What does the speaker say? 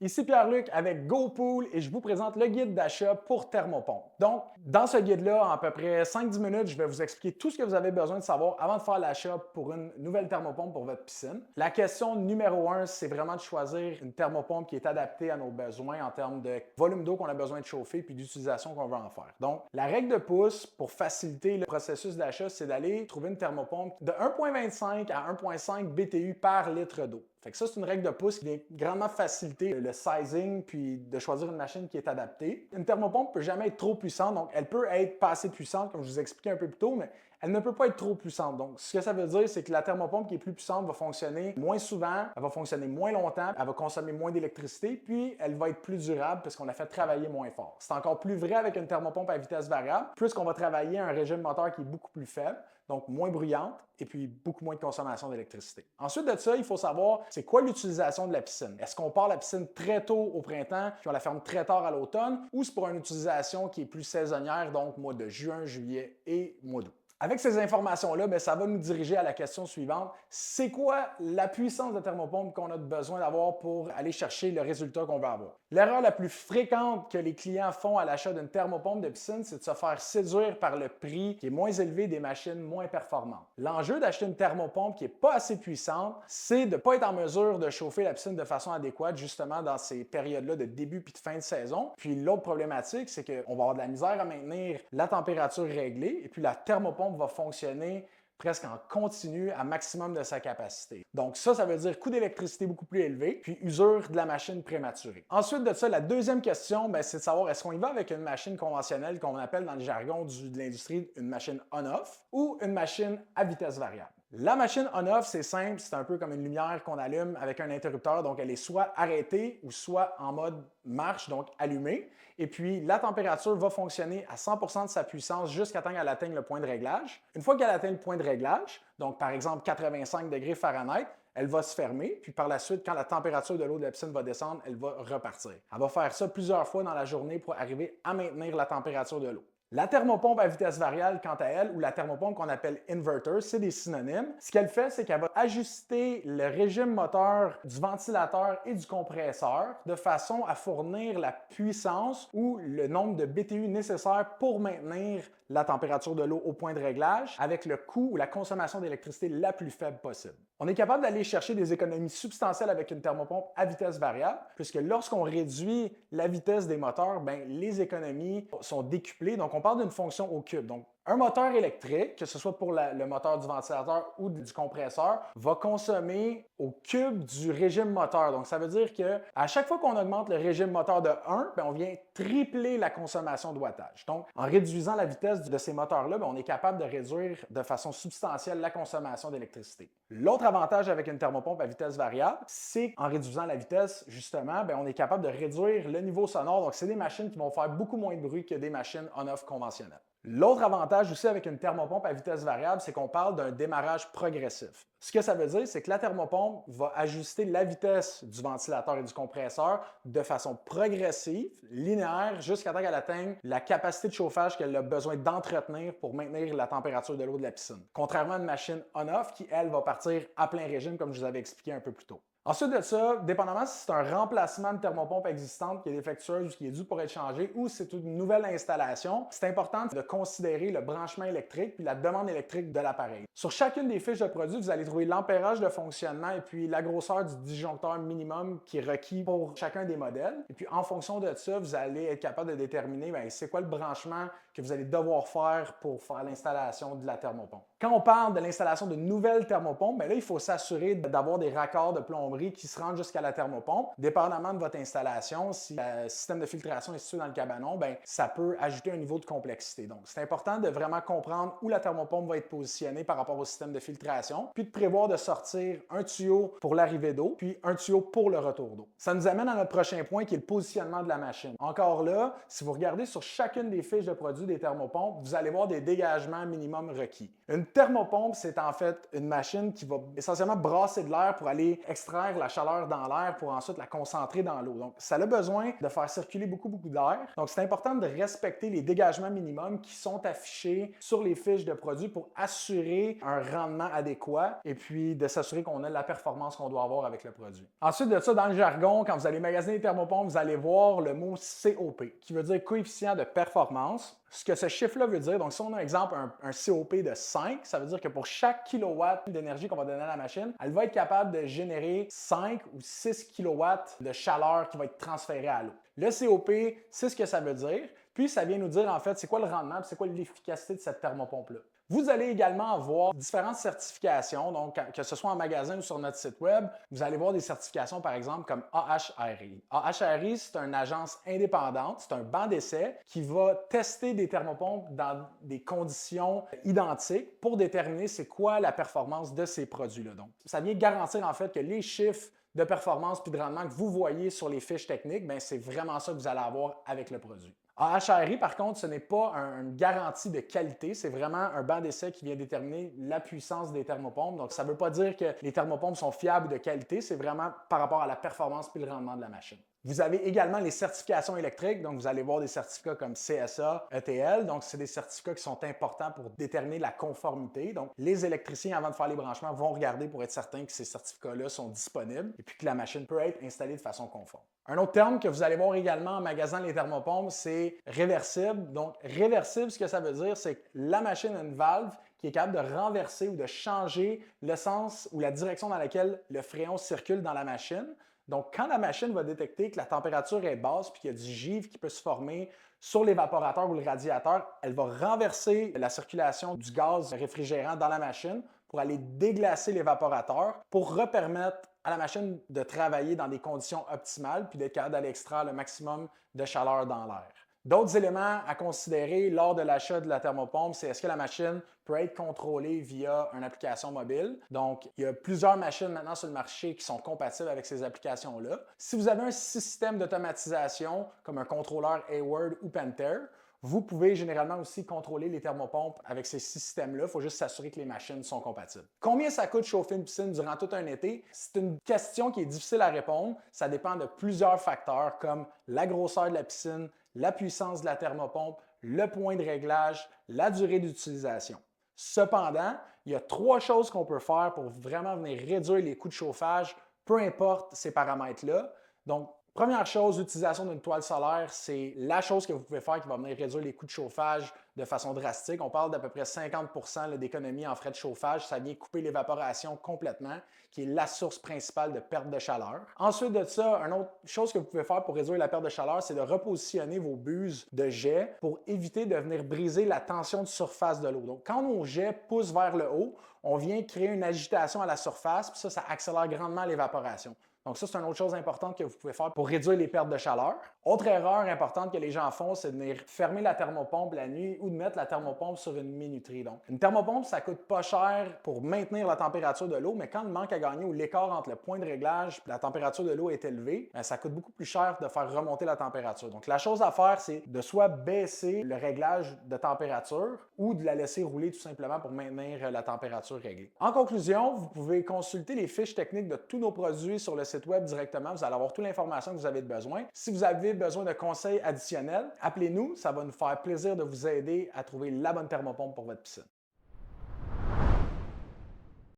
Ici Pierre-Luc avec GoPool et je vous présente le guide d'achat pour thermopompe. Donc, dans ce guide-là, en à peu près 5-10 minutes, je vais vous expliquer tout ce que vous avez besoin de savoir avant de faire l'achat pour une nouvelle thermopompe pour votre piscine. La question numéro un, c'est vraiment de choisir une thermopompe qui est adaptée à nos besoins en termes de volume d'eau qu'on a besoin de chauffer puis d'utilisation qu'on veut en faire. Donc, la règle de pouce pour faciliter le processus d'achat, c'est d'aller trouver une thermopompe de 1,25 à 1,5 BTU par litre d'eau. Fait que ça, c'est une règle de pouce qui vient grandement faciliter le sizing puis de choisir une machine qui est adaptée. Une thermopompe ne peut jamais être trop puissante, donc elle peut être pas assez puissante, comme je vous expliquais un peu plus tôt, mais elle ne peut pas être trop puissante. Donc, ce que ça veut dire, c'est que la thermopompe qui est plus puissante va fonctionner moins souvent, elle va fonctionner moins longtemps, elle va consommer moins d'électricité, puis elle va être plus durable parce qu'on la fait travailler moins fort. C'est encore plus vrai avec une thermopompe à vitesse variable, puisqu'on va travailler un régime moteur qui est beaucoup plus faible, donc moins bruyante, et puis beaucoup moins de consommation d'électricité. Ensuite de ça, il faut savoir c'est quoi l'utilisation de la piscine. Est-ce qu'on part la piscine très tôt au printemps, puis on la ferme très tard à l'automne, ou c'est pour une utilisation qui est plus saisonnière, donc mois de juin, juillet et mois d'août? Avec ces informations-là, ça va nous diriger à la question suivante. C'est quoi la puissance de thermopompe qu'on a besoin d'avoir pour aller chercher le résultat qu'on veut avoir? L'erreur la plus fréquente que les clients font à l'achat d'une thermopompe de piscine, c'est de se faire séduire par le prix qui est moins élevé des machines moins performantes. L'enjeu d'acheter une thermopompe qui n'est pas assez puissante, c'est de ne pas être en mesure de chauffer la piscine de façon adéquate, justement dans ces périodes-là de début puis de fin de saison. Puis l'autre problématique, c'est qu'on va avoir de la misère à maintenir la température réglée et puis la thermopompe va fonctionner presque en continu à maximum de sa capacité. Donc ça veut dire coût d'électricité beaucoup plus élevé, puis usure de la machine prématurée. Ensuite de ça, la deuxième question, c'est de savoir est-ce qu'on y va avec une machine conventionnelle qu'on appelle dans le jargon de l'industrie une machine on-off ou une machine à vitesse variable. La machine on-off, c'est simple, c'est un peu comme une lumière qu'on allume avec un interrupteur, donc elle est soit arrêtée ou soit en mode marche, donc allumée. Et puis la température va fonctionner à 100% de sa puissance jusqu'à temps qu'elle atteigne le point de réglage. Une fois qu'elle atteint le point de réglage, donc par exemple 85 degrés Fahrenheit, elle va se fermer, puis par la suite, quand la température de l'eau de la piscine va descendre, elle va repartir. Elle va faire ça plusieurs fois dans la journée pour arriver à maintenir la température de l'eau. La thermopompe à vitesse variable, quant à elle, ou la thermopompe qu'on appelle inverter, c'est des synonymes. Ce qu'elle fait, c'est qu'elle va ajuster le régime moteur du ventilateur et du compresseur de façon à fournir la puissance ou le nombre de BTU nécessaires pour maintenir la température de l'eau au point de réglage avec le coût ou la consommation d'électricité la plus faible possible. On est capable d'aller chercher des économies substantielles avec une thermopompe à vitesse variable, puisque lorsqu'on réduit la vitesse des moteurs, les économies sont décuplées. Donc, on parle d'une fonction au cube. Donc, un moteur électrique, que ce soit pour le moteur du ventilateur ou du compresseur, va consommer au cube du régime moteur. Donc, ça veut dire qu'à chaque fois qu'on augmente le régime moteur de 1, on vient tripler la consommation de wattage. Donc, en réduisant la vitesse de ces moteurs-là, on est capable de réduire de façon substantielle la consommation d'électricité. L'autre avantage avec une thermopompe à vitesse variable, c'est qu'en réduisant la vitesse, justement, on est capable de réduire le niveau sonore. Donc, c'est des machines qui vont faire beaucoup moins de bruit que des machines on-off conventionnelles. L'autre avantage aussi avec une thermopompe à vitesse variable, c'est qu'on parle d'un démarrage progressif. Ce que ça veut dire, c'est que la thermopompe va ajuster la vitesse du ventilateur et du compresseur de façon progressive, linéaire, jusqu'à temps qu'elle atteigne la capacité de chauffage qu'elle a besoin d'entretenir pour maintenir la température de l'eau de la piscine. Contrairement à une machine on-off qui, elle, va partir à plein régime, comme je vous avais expliqué un peu plus tôt. Ensuite de ça, dépendamment si c'est un remplacement de thermopompe existante qui est défectueuse ou qui est due pour être changée ou si c'est une nouvelle installation, c'est important de considérer le branchement électrique puis la demande électrique de l'appareil. Sur chacune des fiches de produit, vous allez trouver l'ampérage de fonctionnement et puis la grosseur du disjoncteur minimum qui est requis pour chacun des modèles. Et puis en fonction de ça, vous allez être capable de déterminer c'est quoi le branchement que vous allez devoir faire pour faire l'installation de la thermopompe. Quand on parle de l'installation de nouvelles thermopompes, là, il faut s'assurer d'avoir des raccords de plomberie qui se rendent jusqu'à la thermopompe. Dépendamment de votre installation, si le système de filtration est situé dans le cabanon, ça peut ajouter un niveau de complexité. Donc, c'est important de vraiment comprendre où la thermopompe va être positionnée par rapport au système de filtration, puis de prévoir de sortir un tuyau pour l'arrivée d'eau, puis un tuyau pour le retour d'eau. Ça nous amène à notre prochain point qui est le positionnement de la machine. Encore là, si vous regardez sur chacune des fiches de produits des thermopompes, vous allez voir des dégagements minimum requis. Une thermopompe, c'est en fait une machine qui va essentiellement brasser de l'air pour aller extraire la chaleur dans l'air pour ensuite la concentrer dans l'eau. Donc, ça a besoin de faire circuler beaucoup d'air. Donc, c'est important de respecter les dégagements minimums qui sont affichés sur les fiches de produits pour assurer un rendement adéquat et puis de s'assurer qu'on a la performance qu'on doit avoir avec le produit. Ensuite de ça, dans le jargon, quand vous allez magasiner les thermopompes, vous allez voir le mot COP, qui veut dire coefficient de performance. Ce que ce chiffre-là veut dire, donc si on a exemple un COP de 5, ça veut dire que pour chaque kilowatt d'énergie qu'on va donner à la machine, elle va être capable de générer 5 ou 6 kilowatts de chaleur qui va être transférée à l'eau. Le COP, c'est ce que ça veut dire. Puis ça vient nous dire en fait c'est quoi le rendement, c'est quoi l'efficacité de cette thermopompe-là. Vous allez également avoir différentes certifications, donc que ce soit en magasin ou sur notre site web, vous allez voir des certifications par exemple comme AHRI. AHRI, c'est une agence indépendante, c'est un banc d'essai qui va tester des thermopompes dans des conditions identiques pour déterminer c'est quoi la performance de ces produits-là. Donc, ça vient garantir en fait que les chiffres de performance puis de rendement que vous voyez sur les fiches techniques, c'est vraiment ça que vous allez avoir avec le produit. AHRI, par contre, ce n'est pas une garantie de qualité, c'est vraiment un banc d'essai qui vient déterminer la puissance des thermopompes. Donc, ça ne veut pas dire que les thermopompes sont fiables ou de qualité, c'est vraiment par rapport à la performance puis le rendement de la machine. Vous avez également les certifications électriques, donc vous allez voir des certificats comme CSA, ETL, donc c'est des certificats qui sont importants pour déterminer la conformité. Donc les électriciens, avant de faire les branchements, vont regarder pour être certains que ces certificats-là sont disponibles et puis que la machine peut être installée de façon conforme. Un autre terme que vous allez voir également en magasinant les thermopompes, c'est réversible. Donc réversible, ce que ça veut dire, c'est que la machine a une valve qui est capable de renverser ou de changer le sens ou la direction dans laquelle le fréon circule dans la machine. Donc, quand la machine va détecter que la température est basse puis qu'il y a du givre qui peut se former sur l'évaporateur ou le radiateur, elle va renverser la circulation du gaz réfrigérant dans la machine pour aller déglacer l'évaporateur pour repermettre à la machine de travailler dans des conditions optimales puis d'être capable d'aller extraire le maximum de chaleur dans l'air. D'autres éléments à considérer lors de l'achat de la thermopompe, c'est est-ce que la machine peut être contrôlée via une application mobile. Donc, il y a plusieurs machines maintenant sur le marché qui sont compatibles avec ces applications-là. Si vous avez un système d'automatisation comme un contrôleur Hayward ou Pentair, vous pouvez généralement aussi contrôler les thermopompes avec ces systèmes-là. Il faut juste s'assurer que les machines sont compatibles. Combien ça coûte chauffer une piscine durant tout un été? C'est une question qui est difficile à répondre. Ça dépend de plusieurs facteurs comme la grosseur de la piscine, la puissance de la thermopompe, le point de réglage, la durée d'utilisation. Cependant, il y a 3 choses qu'on peut faire pour vraiment venir réduire les coûts de chauffage, peu importe ces paramètres-là. Donc, première chose, l'utilisation d'une toile solaire, c'est la chose que vous pouvez faire qui va venir réduire les coûts de chauffage de façon drastique. On parle d'à peu près 50% d'économie en frais de chauffage. Ça vient couper l'évaporation complètement, qui est la source principale de perte de chaleur. Ensuite de ça, une autre chose que vous pouvez faire pour réduire la perte de chaleur, c'est de repositionner vos buses de jet pour éviter de venir briser la tension de surface de l'eau. Donc, quand nos jets poussent vers le haut, on vient créer une agitation à la surface, puis ça accélère grandement l'évaporation. Donc ça, c'est une autre chose importante que vous pouvez faire pour réduire les pertes de chaleur. Autre erreur importante que les gens font, c'est de venir fermer la thermopompe la nuit ou de mettre la thermopompe sur une minuterie. Donc, une thermopompe, ça coûte pas cher pour maintenir la température de l'eau, mais quand le manque à gagner ou l'écart entre le point de réglage et la température de l'eau est élevé, ça coûte beaucoup plus cher de faire remonter la température. Donc, la chose à faire, c'est de soit baisser le réglage de température ou de la laisser rouler tout simplement pour maintenir la température réglée. En conclusion, vous pouvez consulter les fiches techniques de tous nos produits sur le site web directement. Vous allez avoir toute l'information que vous avez besoin. Si vous avez besoin de conseils additionnels, appelez-nous. Ça va nous faire plaisir de vous aider à trouver la bonne thermopompe pour votre piscine.